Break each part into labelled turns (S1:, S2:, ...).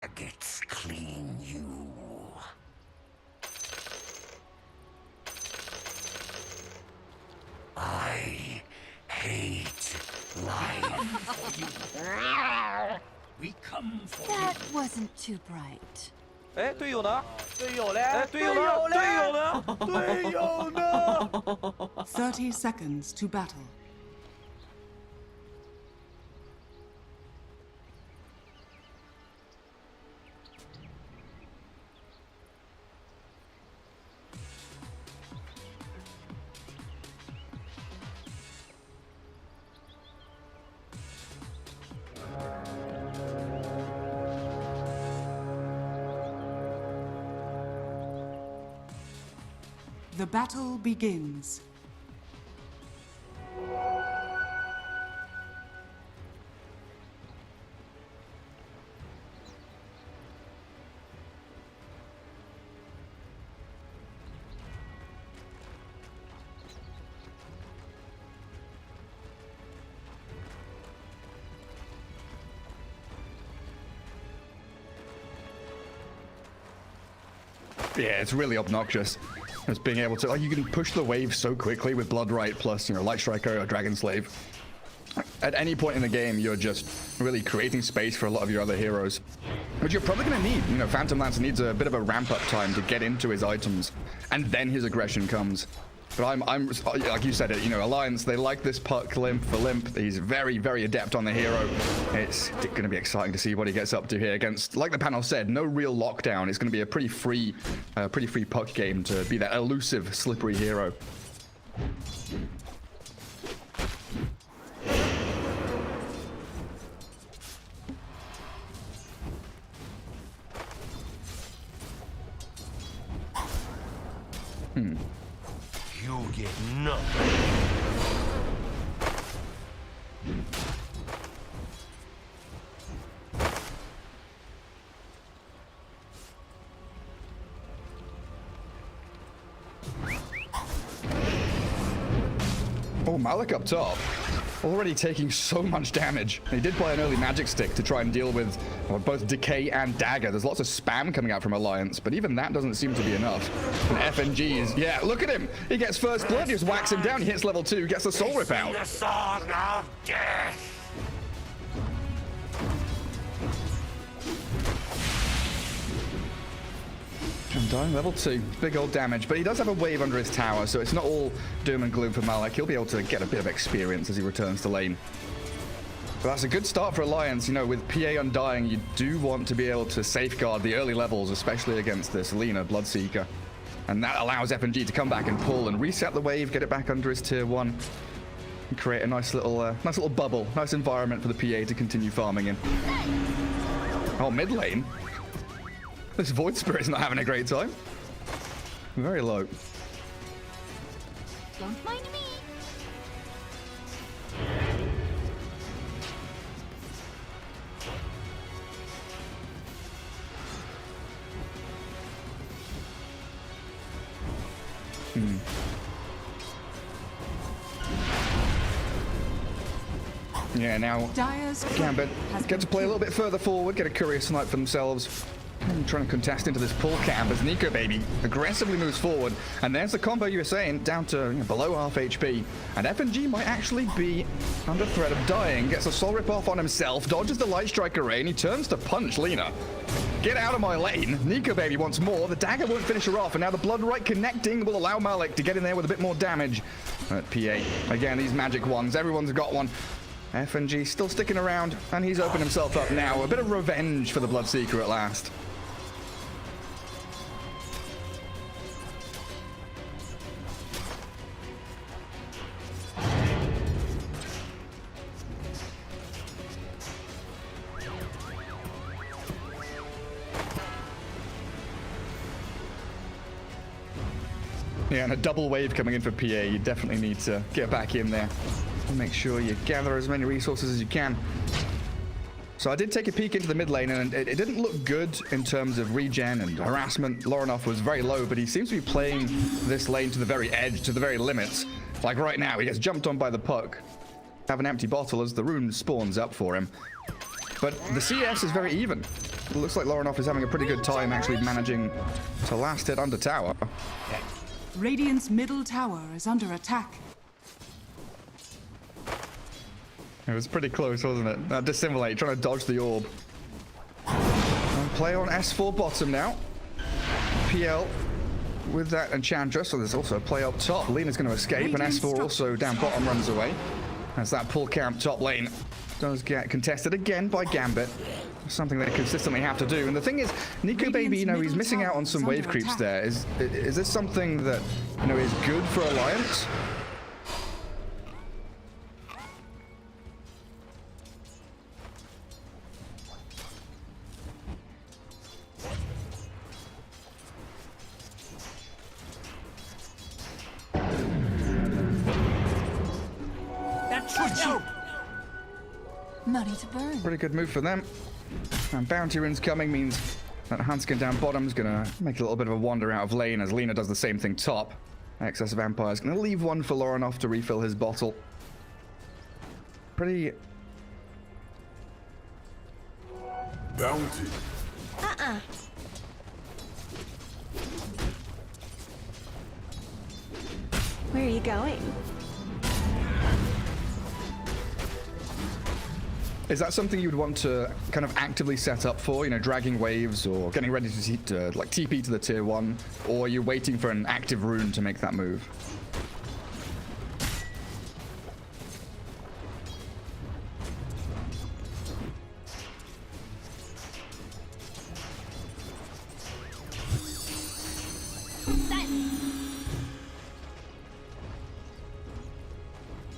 S1: targets clean you. I hate life. We come for
S2: That wasn't too bright.
S3: 哎，队友呢？队友嘞？哎，队友呢？队友呢？队友呢？
S4: 30 seconds to battle. The battle begins.
S5: Yeah, it's really obnoxious. Just being able to, like, you can push the wave so quickly with Bloodright plus, you know, Light Striker or Dragon Slave. At any point in the game, you're just really creating space for a lot of your other heroes, which you're probably going to need. You know, Phantom Lancer needs a bit of a ramp-up time to get into his items, and then his aggression comes. But I'm like you said it, you know, Alliance, they like this puck Limmp for Limmp. He's very, very adept on the hero. It's going to be exciting to see what he gets up to here against, like the panel said, no real lockdown. It's going to be a pretty free puck game to be that elusive, slippery hero.
S1: You get nothing.
S5: Oh, Malik up top. Already taking so much damage. He did play an early magic stick to try and deal with both decay and dagger. There's lots of spam coming out from Alliance, but even that doesn't seem to be enough. And FNG is, yeah, look at him. He gets first blood, he just whacks him down. He hits level 2, gets the soul rip out.
S1: The song of death.
S5: Undying level 2, big old damage, but he does have a wave under his tower, so it's not all doom and gloom for Malik. He'll be able to get a bit of experience as he returns to lane. But that's a good start for Alliance. You know, with PA Undying, you do want to be able to safeguard the early levels, especially against this Lina Bloodseeker. And that allows FNG to come back and pull and reset the wave, get it back under his tier 1, and create a nice little bubble, nice environment for the PA to continue farming in. Oh, mid lane. This Void Spirit's not having a great time. Very low.
S2: Don't mind me.
S5: Yeah, now Gambit get to play a little bit further forward, get a courier snipe for themselves. Trying to contest into this pull camp as Nikobaby aggressively moves forward. And there's the combo you were saying, down to below half HP. And FNG might actually be under threat of dying. Gets a soul rip off on himself, dodges the Light Striker Ray, and he turns to punch Lina. Get out of my lane. Nikobaby wants more. The dagger won't finish her off, and now the Bloodright connecting will allow Malik to get in there with a bit more damage. At PA, again, these magic ones, everyone's got one. FNG still sticking around, and he's opened himself up now. A bit of revenge for the Bloodseeker at last. Yeah, and a double wave coming in for PA. You definitely need to get back in there and make sure you gather as many resources as you can. So I did take a peek into the mid lane, and it didn't look good in terms of regen and harassment. Lorenof was very low, but he seems to be playing this lane to the very edge, to the very limits. Like right now, he gets jumped on by the puck. Have an empty bottle as the rune spawns up for him. But the CS is very even. It looks like Lorenof is having a pretty good time actually managing to last it under tower.
S4: Radiant's middle tower is under attack.
S5: It was pretty close, wasn't it? That dissimulate, trying to dodge the orb. And play on S4 bottom now. PL with that Enchantress, so there's also a play up top. Lena's going to escape, and S4 also down bottom runs away. As that pull camp top lane does get contested again by Gambit. Something they consistently have to do. And the thing is, Nikobaby, you know, he's missing out on some wave creeps there. Is this something that, you know, is good for Alliance?
S2: Money to burn.
S5: Pretty good move for them. And bounty runes coming means that Handsken down bottom is going to make a little bit of a wander out of lane as Lena does the same thing top. Excess of Empire is going to leave one for Lorenof to refill his bottle. Pretty...
S1: Bounty.
S6: Where are you going?
S5: Is that something you'd want to kind of actively set up for, you know, dragging waves or getting ready to like TP to the tier 1, or are you waiting for an active rune to make that move?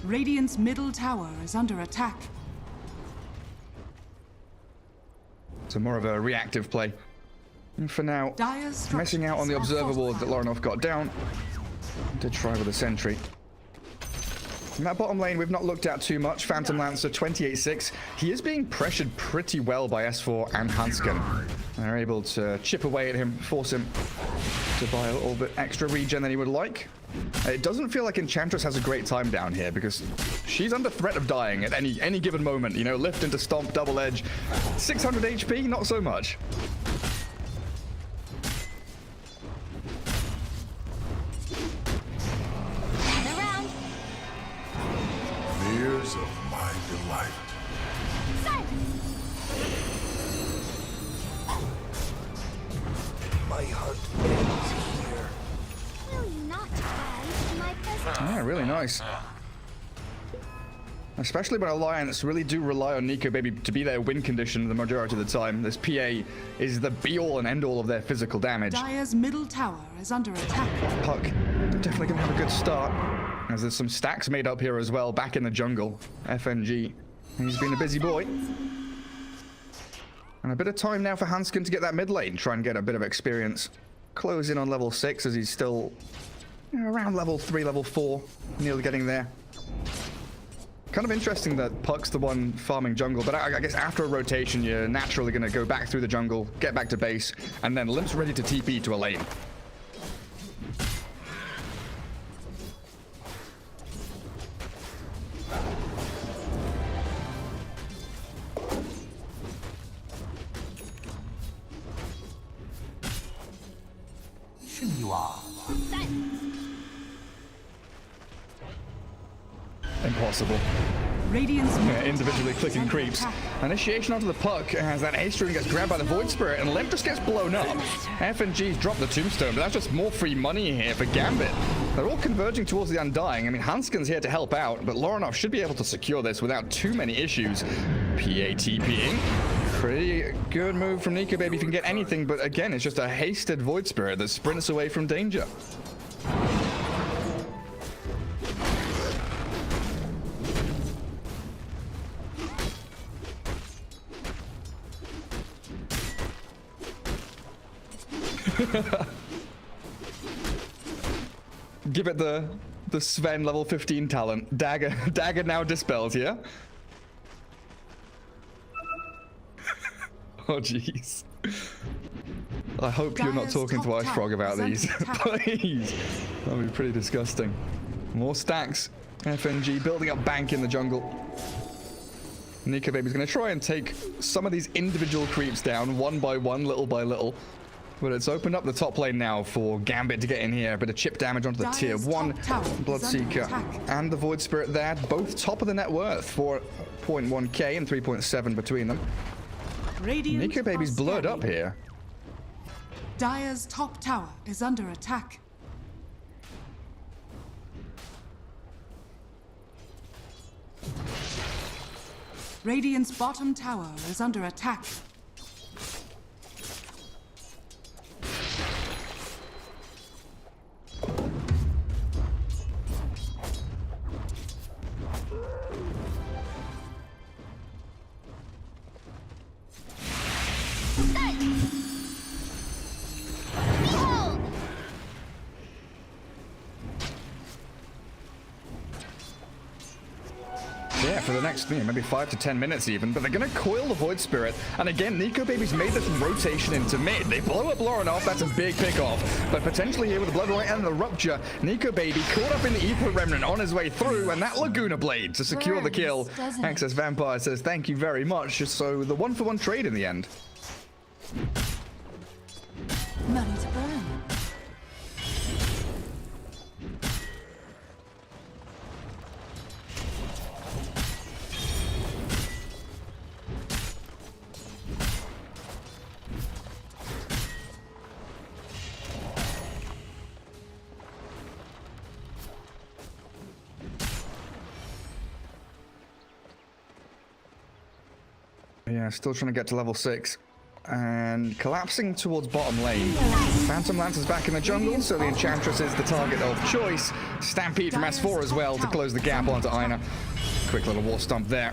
S4: Radiant's middle tower is under attack.
S5: So more of a reactive play. And for now, missing out on the observer ward that Lorenof got down. Did try with a sentry. In that bottom lane, we've not looked at too much. Phantom Lancer, 28-6. He is being pressured pretty well by S4 and Handsken. They're able to chip away at him, force him to buy a little bit extra regen than he would like. It doesn't feel like Enchantress has a great time down here because she's under threat of dying at any given moment. You know, lift into stomp, double edge. 600 HP, not so much.
S1: Fears of my delight. My heart ends here.
S6: Will you not hide in my presence?
S5: Yeah, really nice. Especially when Alliance really do rely on Nikobaby to be their win condition the majority of the time. This PA is the be-all and end-all of their physical damage.
S4: Dire's middle tower is under attack.
S5: Puck definitely going to have a good start. As there's some stacks made up here as well, back in the jungle. FNG. He's been a busy boy. And a bit of time now for Handsken to get that mid lane, try and get a bit of experience. Close in on level 6 as he's still, you know, around level 3, level 4, nearly getting there. Kind of interesting that Puck's the one farming jungle, but I guess after a rotation, you're naturally going to go back through the jungle, get back to base, and then Limp's ready to TP to a lane. Impossible.
S4: Radiant's
S5: Individually clicking creeps. Initiation onto the Puck as that Ace Rune gets grabbed by the Void Spirit and Limmp just gets blown up. FNG's dropped the Tombstone, but that's just more free money here for Gambit. They're all converging towards the Undying. I mean, Handsken's here to help out, but Lorenof should be able to secure this without too many issues. PATPing. Pretty good move from Nikobaby if you can get anything, but again, it's just a hasted Void Spirit that sprints away from danger. Give it the Sven level 15 talent. Dagger now dispels, yeah? Oh jeez. I hope you're not talking to Ice Frog about these. Please. That would be pretty disgusting. More stacks. FNG building up bank in the jungle. Nikobaby's going to try and take some of these individual creeps down one by one, little by little. But it's opened up the top lane now for Gambit to get in here. A bit of chip damage onto the tier 1 Bloodseeker and the Void Spirit there. Both top of the net worth, 4.1k and 3.7 between them. Nikobaby's blurred up here.
S4: Dire's top tower is under attack. Radiant's bottom tower is under attack.
S5: Yeah, for the next, maybe 5 to 10 minutes even, but they're going to coil the Void Spirit, and again, Nikobaby's made this rotation into mid. They blow up Lorenof, that's a big pick-off, but potentially here with the Blood Right and the Rupture, Nikobaby caught up in the Ether Remnant on his way through, and that Laguna Blade to secure the kill. Access Vampire says thank you very much, so the 1-for-1 trade in the end.
S2: Money to burn.
S5: Yeah, still trying to get to level 6. And collapsing towards bottom lane. Phantom Lance is back in the jungle, so the Enchantress is the target of choice. Stampede from S4 as well to close the gap onto eine. Quick little war stomp there.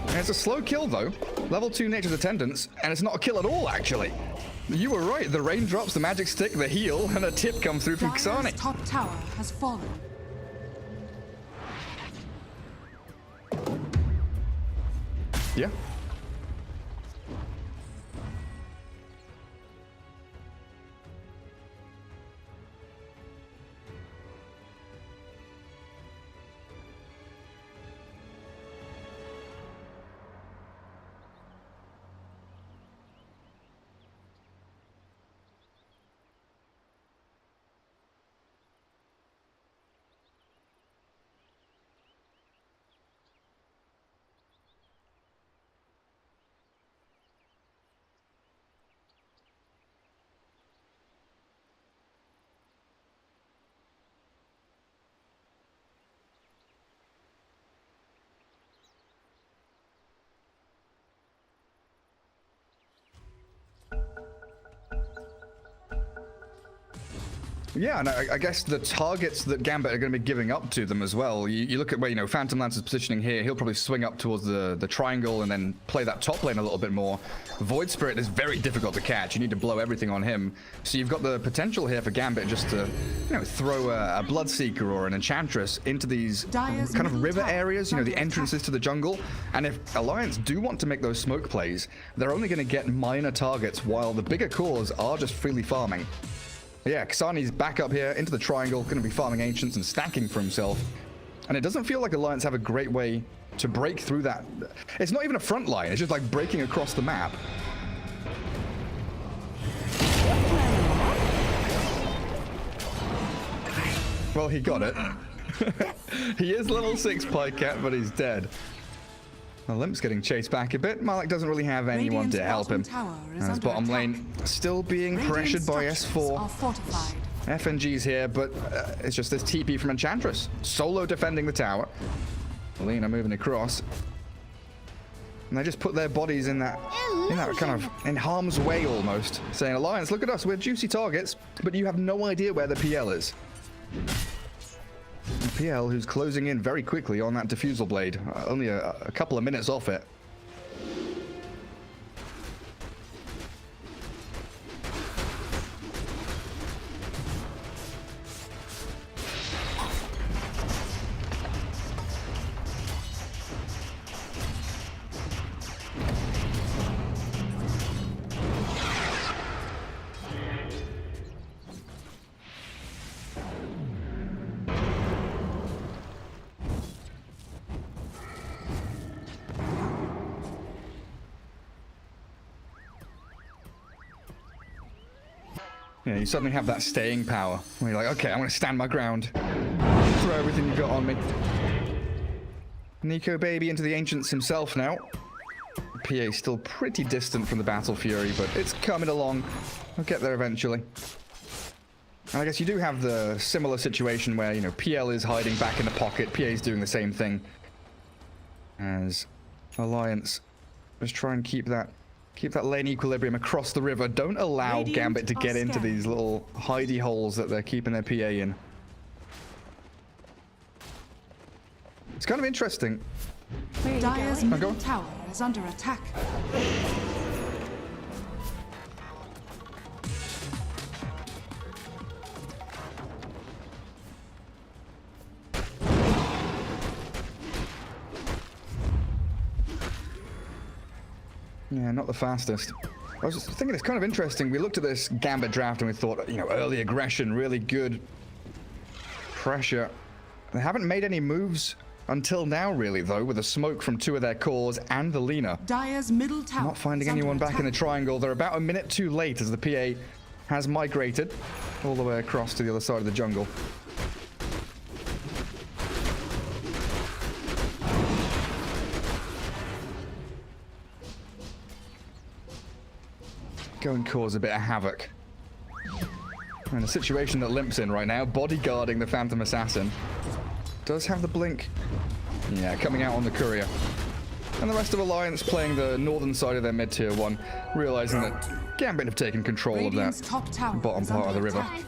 S5: And it's a slow kill though. Level 2 Nature's Attendance, and it's not a kill at all actually. You were right, the raindrops, the magic stick, the heal, and a tip come through from ksani.
S4: Dire's top tower has fallen.
S5: Yeah. Yeah, and I guess the targets that Gambit are going to be giving up to them as well. You look at where, Phantom Lance is positioning here. He'll probably swing up towards the triangle and then play that top lane a little bit more. Void Spirit is very difficult to catch. You need to blow everything on him. So you've got the potential here for Gambit just to, throw a Bloodseeker or an Enchantress into these kind of river areas, the entrances to the jungle. And if Alliance do want to make those smoke plays, they're only going to get minor targets while the bigger cores are just freely farming. Yeah, ksani's back up here into the triangle, going to be farming Ancients and stacking for himself. And it doesn't feel like Alliance have a great way to break through that. It's not even a front line, it's just like breaking across the map. Well, he got it. He is level 6 Pikecat, but he's dead. Well, Limp's getting chased back a bit. Malik doesn't really have anyone to help him. And his bottom lane still being pressured by S4. FNG's here, but it's just this TP from Enchantress. Solo defending the tower. Lena moving across. And they just put their bodies in that kind of in harm's way almost. Saying, Alliance, look at us, we're juicy targets, but you have no idea where the PL is. PL, who's closing in very quickly on that Diffusal Blade. Only a couple of minutes off it. Yeah, you suddenly have that staying power. Where you're like, okay, I'm gonna stand my ground. Throw everything you got on me. Nikobaby into the Ancients himself now. PA still pretty distant from the Battle Fury, but it's coming along. I'll get there eventually. And I guess you do have the similar situation where, you know, PL is hiding back in the pocket. PA is doing the same thing. As Alliance just try and keep that lane equilibrium across the river. Don't allow
S4: Radiant
S5: Gambit to get into
S4: scanned.
S5: these little hidey holes that they're keeping their PA in. It's kind of interesting.
S6: Where are you
S4: Dire's
S6: going?
S4: middle
S5: go on.
S4: tower is under attack.
S5: Yeah, not the fastest. I was just thinking it's kind of interesting. We looked at this Gambit draft and we thought, you know, early aggression, really good pressure. They haven't made any moves until now, really, though, with the smoke from 2 of their cores and the Lina.
S4: Dire's middle tower.
S5: Not finding
S4: is under
S5: anyone back in the
S4: attack.
S5: triangle. They're about a minute too late as the PA has migrated all the way across to the other side of the jungle. Go and cause a bit of havoc. And the situation that Limmp's in right now, bodyguarding the Phantom Assassin. Does have the blink. Yeah, coming out on the courier. And the rest of Alliance playing the northern side of their mid-tier 1, realizing that Gambit have taken control
S4: Radiant's
S5: of
S4: top tower
S5: that bottom
S4: is
S5: part of
S4: under
S5: the river.
S4: attack.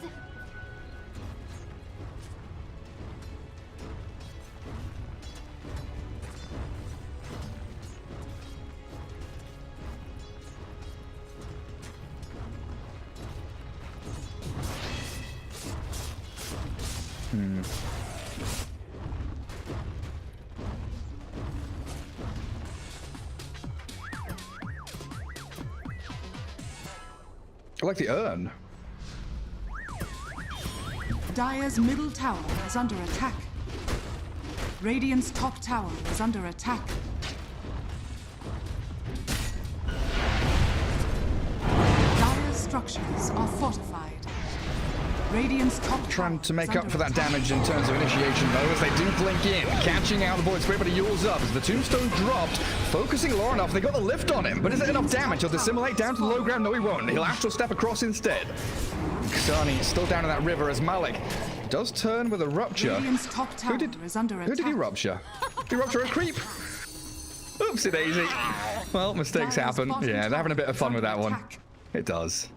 S5: I like the urn.
S4: Dire's middle tower is under attack. Radiant's top tower is under attack. Dire's structures are fortified. Radiant's top tower
S5: Trying to make
S4: is
S5: up
S4: under
S5: for that
S4: attack.
S5: damage in terms of initiation, though, as they do blink in. Catching out the Void Spirit, but he yawls up as the Tombstone dropped. Focusing Lorenof, they got the lift on him, but is it enough damage? He'll dissimulate down to the low ground? No, he won't. He'll astral step across instead. ksani still down in that river as Malik does turn with a rupture.
S4: Radiant's top tower is under attack.
S5: Who did he rupture? Did he rupture a creep? Oopsie daisy. Well, mistakes
S4: Dire's
S5: happen.
S4: bottom
S5: Yeah, they're having a bit of
S4: tower
S5: fun
S4: is
S5: with that
S4: under
S5: one.
S4: attack.
S5: It does.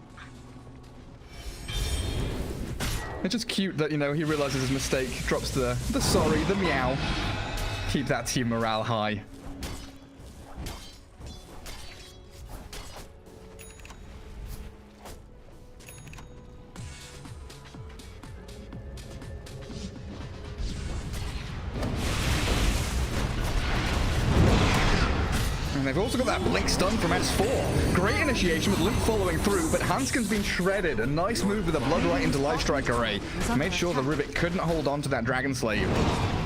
S5: It's just cute that, you know, he realizes his mistake, drops the sorry, the meow. Keep that team morale high. And they've also got that blink stun from S4. Great initiation with Limmp following through, but Handsken's been shredded. A nice move with a Blood Right into Life Strike Array. Made sure the Rubik couldn't hold on to that Dragon Slave.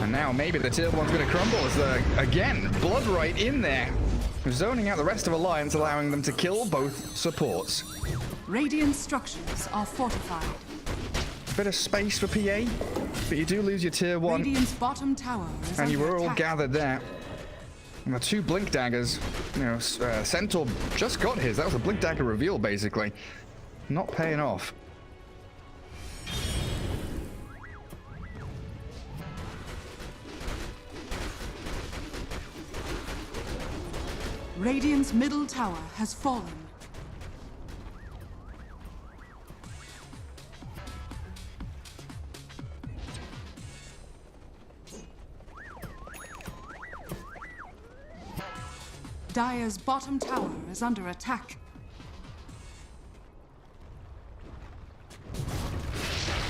S5: And now maybe the tier 1's going to crumble as again, Blood Right in there. Zoning out the rest of Alliance, allowing them to kill both supports.
S4: Radiant structures are fortified.
S5: Bit of space for PA, but you do lose your tier 1.
S4: Radiant's bottom tower is
S5: And you
S4: under
S5: were all
S4: attack.
S5: gathered there. And the 2 blink daggers, you know, Centaur just got his. That was a blink dagger reveal, basically. Not paying off.
S4: Radiant's middle tower has fallen. Dire's bottom tower is under attack.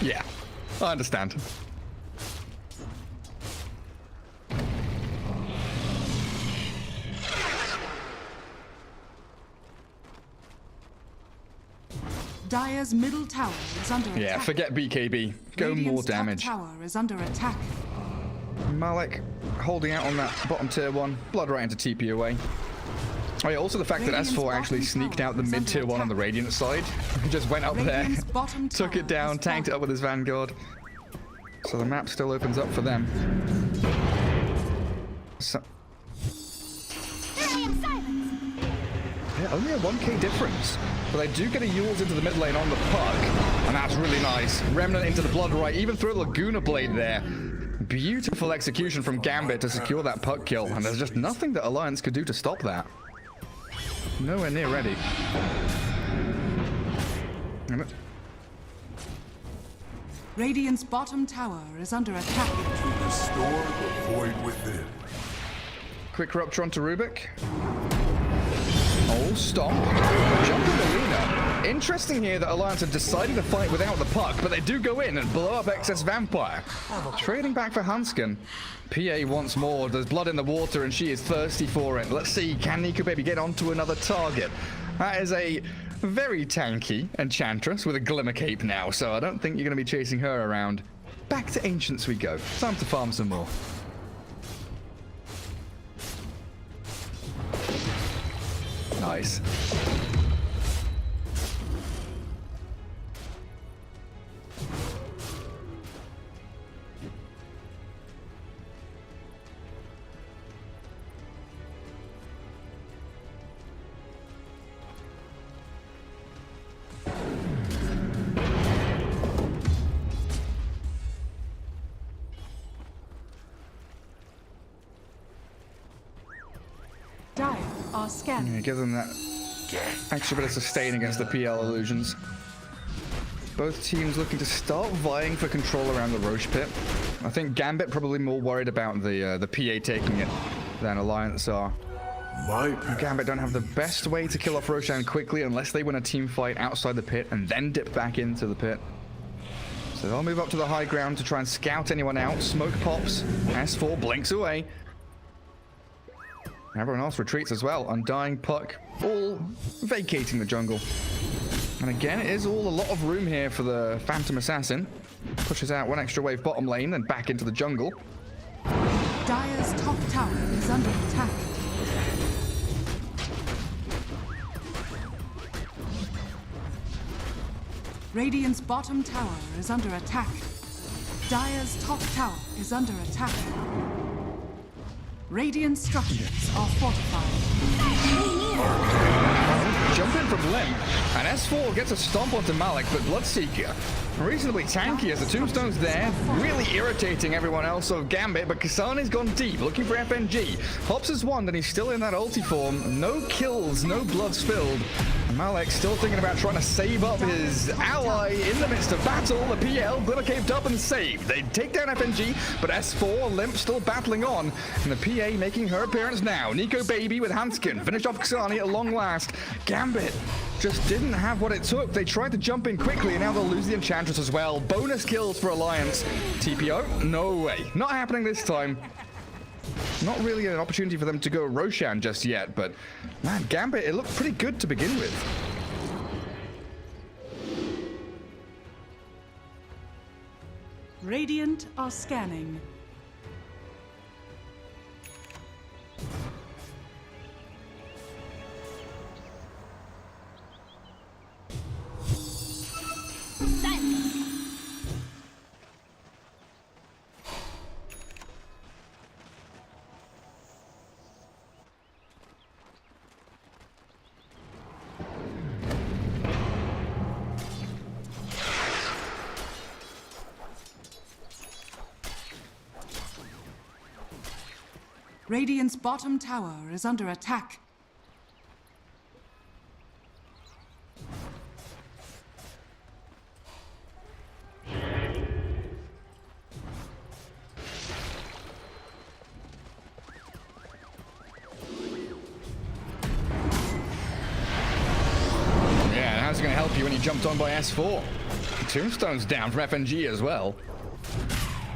S5: Yeah, I understand.
S4: Dire's middle tower is under attack.
S5: Yeah, forget BKB. Go
S4: Radiant's
S5: more
S4: top
S5: damage.
S4: tower is under attack.
S5: Malik holding out on that bottom tier 1. Blood right into TP away. Oh yeah, also the fact that S4 actually sneaked out the mid-tier one on the Radiant side. He just went up there, took it down, tanked it up with his Vanguard. So the map still opens up for them. So... yeah, only a 1k difference. But they do get a Yules into the mid lane on the puck, and that's really nice. Remnant into the Blood Right, even through a Laguna Blade there. Beautiful execution from Gambit to secure that puck kill, and there's just nothing that Alliance could do to stop that. Nowhere near ready.
S4: Radiant's bottom tower is under attack.
S1: To restore the void within.
S5: Quick Ruptron to Rubik. Oh, stomp. Jump in arena. Interesting here that Alliance have decided to fight without the puck, but they do go in and blow up excess Vampire. Trading back for Handsken. PA wants more. There's blood in the water and she is thirsty for it. Let's see, can Nikobaby get onto another target? That is a very tanky Enchantress with a Glimmer Cape now, so I don't think you're going to be chasing her around. Back to Ancients we go. Time to farm some more. Nice.
S4: Are scanning.
S5: Yeah, give them that extra bit of sustain against the PL illusions. Both teams looking to start vying for control around the Roche pit. I think Gambit probably more worried about the PA taking it than Alliance are. Gambit don't have the best way to kill off Roshan quickly unless they win a team fight outside the pit and then dip back into the pit. So they'll move up to the high ground to try and scout anyone out. Smoke pops. S4 blinks away. Everyone else retreats as well. Undying, Puck, all vacating the jungle. And again, it is all a lot of room here for the Phantom Assassin. Pushes out one extra wave bottom lane, then back into the jungle.
S4: Dire's top tower is under attack. Radiant's bottom tower is under attack. Dire's top tower is under attack. Radiant structures are fortified.
S5: Jump in from Limmp, and S4 gets a stomp onto Malik, but Bloodseeker, reasonably tanky as the tombstone's there, really irritating everyone else of Gambit, but ksani's gone deep, looking for FNG. Hops his wand, and he's still in that ulti form. No kills, no blood spilled. Malik still thinking about trying to save up his ally in the midst of battle. The PL, Glimmer caved up and saved. They take down FNG, but S4, Limmp still battling on, and the PA making her appearance now. Nikobaby with Handsken, finished off ksani at long last. Gambit just didn't have what it took. They tried to jump in quickly, and now they'll lose the Enchantress as well. Bonus kills for Alliance. TPO? No way. Not happening this time. Not really an opportunity for them to go Roshan just yet, but man, Gambit, it looked pretty good to begin with.
S4: Radiant are scanning. Radiant's bottom tower is under attack.
S5: Yeah, how's it going to help you when you jumped on by S4? Tombstone's down from FNG as well.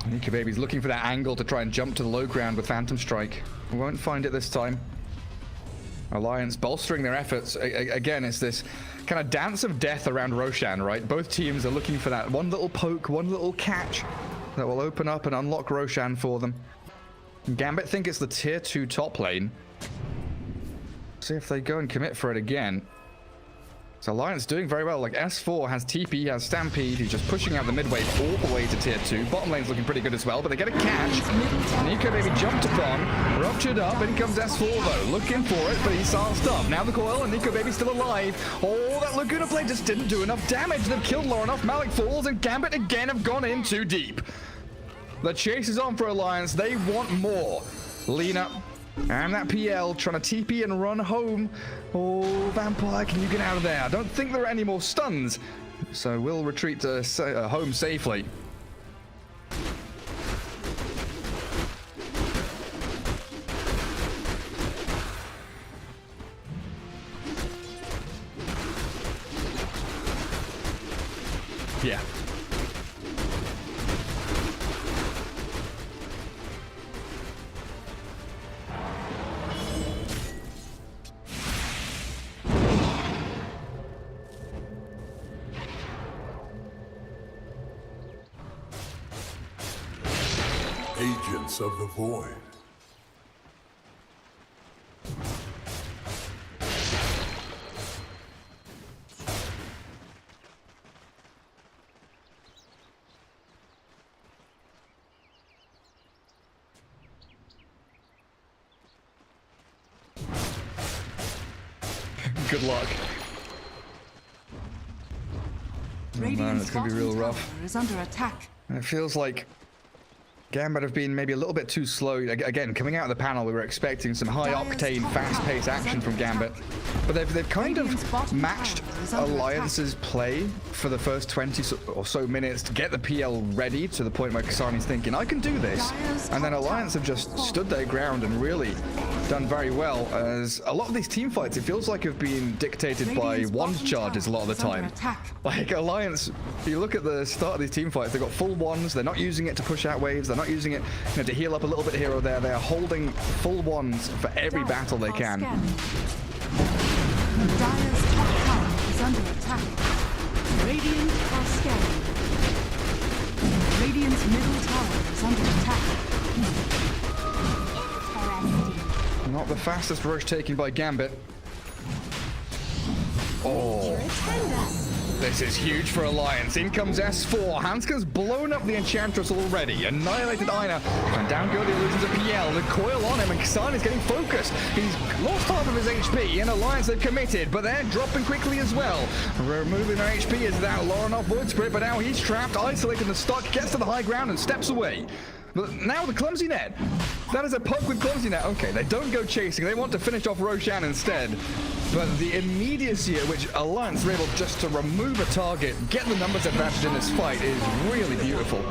S5: Nikobaby's looking for that angle to try and jump to the low ground with Phantom Strike. Won't find it this time. Alliance bolstering their efforts. Again, it's this kind of dance of death around Roshan, right? Both teams are looking for that one little poke, one little catch that will open up and unlock Roshan for them. Gambit think it's the tier 2 top lane. See if they go and commit for it again. So Alliance doing very well. Like S4 has TP, has Stampede. He's just pushing out the mid wave all the way to tier 2. Bottom lane's looking pretty good as well, but they get a catch. Nikobaby jumped upon, ruptured up. In comes S4 though, looking for it, but he's sassed up. Now the coil, and Nikobaby's still alive. Oh, that Laguna play just didn't do enough damage. They've killed Lorenof. Malik falls, and Gambit again have gone in too deep. The chase is on for Alliance. They want more. Lina and that PL trying to TP and run home. Oh, Vampire, can you get out of there? I don't think there are any more stuns, so we'll retreat to home safely. Yeah.
S1: Agents of the Void.
S5: Good luck. Oh man, it's gonna be real rough.
S4: Is under attack.
S5: It feels like Gambit have been maybe a little bit too slow. Again, coming out of the panel, we were expecting some high-octane, fast-paced action from Gambit. But they've kind of matched Alliance's play for the first 20 or so minutes to get the PL ready to the point where ksani's thinking, I can do this. And then Alliance have just stood their ground and really done very well. As a lot of these team fights, it feels like have been dictated by wand charges a lot of the time. Like Alliance, if you look at the start of these team fights, they've got full wands. They're not using it to push out waves. They're not using it to heal up a little bit here or there. They are holding full wands for every battle they can.
S4: Dire's top tower is under attack. Radiant are scanning. Radiant's middle tower is under attack.
S5: Not the fastest rush taken by Gambit. Oh. This is huge for Alliance. In comes S4. Handsken's blown up the Enchantress already. Annihilated eine. And down go the illusions of PL. The coil on him, and ksani's getting focused. He's lost half of his HP, and Alliance have committed, but they're dropping quickly as well. Removing their HP is that Lorenof Void Spirit, but now he's trapped, isolated in the stock, gets to the high ground and steps away. But now the Clumsy Net. That is a poke with Clumsy Net. Okay, they don't go chasing. They want to finish off Roshan instead. But the immediacy at which Alliance are able just to remove a target, get the numbers advantage in this fight is really beautiful.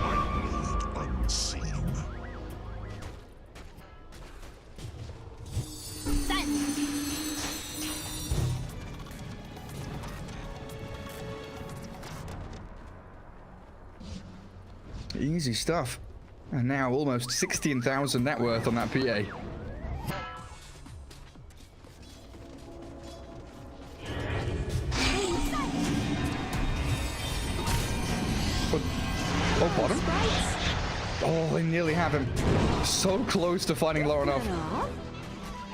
S5: Easy stuff. And now almost 16,000 net worth on that PA. Oh, bottom? Oh, they nearly have him. So close to finding Lorenof.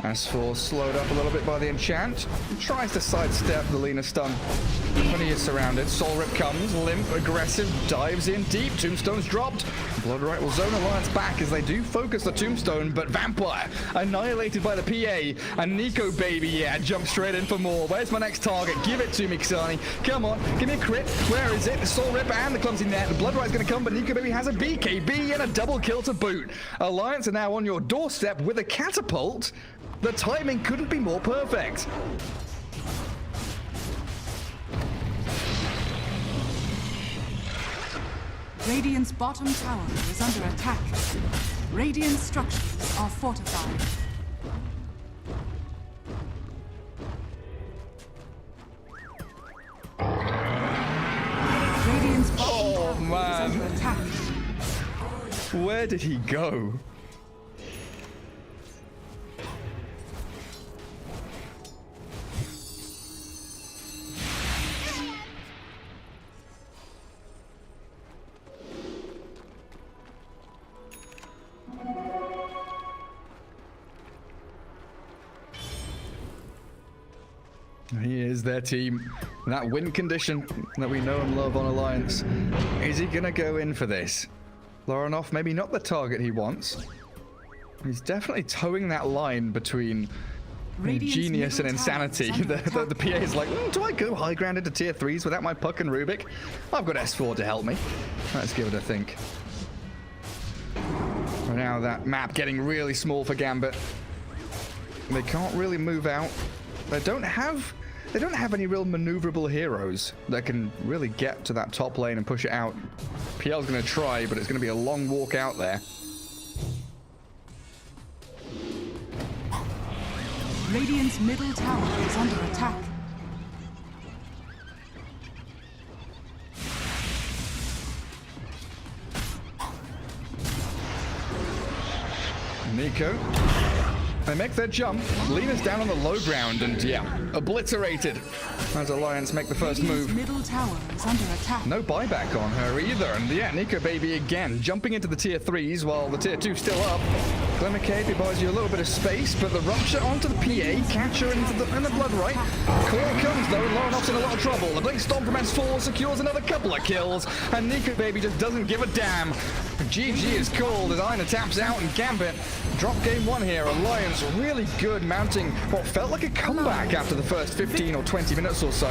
S5: S4 slowed up a little bit by the enchant. Tries to sidestep the Lina stun. When he is surrounded, Soul Rip comes. Limmp, aggressive, dives in deep. Tombstone's dropped. Blood Right will zone Alliance back as they do focus the Tombstone, but Vampire annihilated by the PA. And Nikobaby, yeah, jump straight in for more. Where's my next target? Give it to me, ksani. Come on, give me a crit. Where is it? The Soul Rip and the Clumsy Net. The Blood Right's going to come, but Nikobaby has a BKB and a double kill to boot. Alliance are now on your doorstep with a catapult. The timing couldn't be more perfect.
S4: Radiant's bottom tower is under attack. Radiant structures are fortified. Radiant's bottom tower is under attack.
S5: Where did he go? He is their team. That win condition that we know and love on Alliance. Is he gonna go in for this? Lorenof, maybe not the target he wants. He's definitely towing that line between genius and insanity. The PA is like, do I go high ground into tier 3s without my Puck and Rubik? I've got S4 to help me. Let's give it a think. Right now that map getting really small for Gambit. They can't really move out. They don't have any real maneuverable heroes that can really get to that top lane and push it out. PL's going to try, but it's going to be a long walk out there.
S4: Radiant's middle tower is under attack.
S5: Nico. They make their jump. Lena's down on the low ground and, yeah, obliterated. As Alliance make the first move.
S4: Middle tower is under attack.
S5: No buyback on her either. And, yeah, Nikobaby again jumping into the tier 3s while the tier 2's still up. Limmp buys you a little bit of space, but the rupture onto the PA, catcher into the blood right. Call comes though, Lorenof's in a lot of trouble. The Blink Storm from S4 secures another couple of kills, and Nikobaby just doesn't give a damn. GG is called as eine taps out and Gambit drop game 1 here. Alliance really good, mounting what felt like a comeback after the first 15 or 20 minutes or so.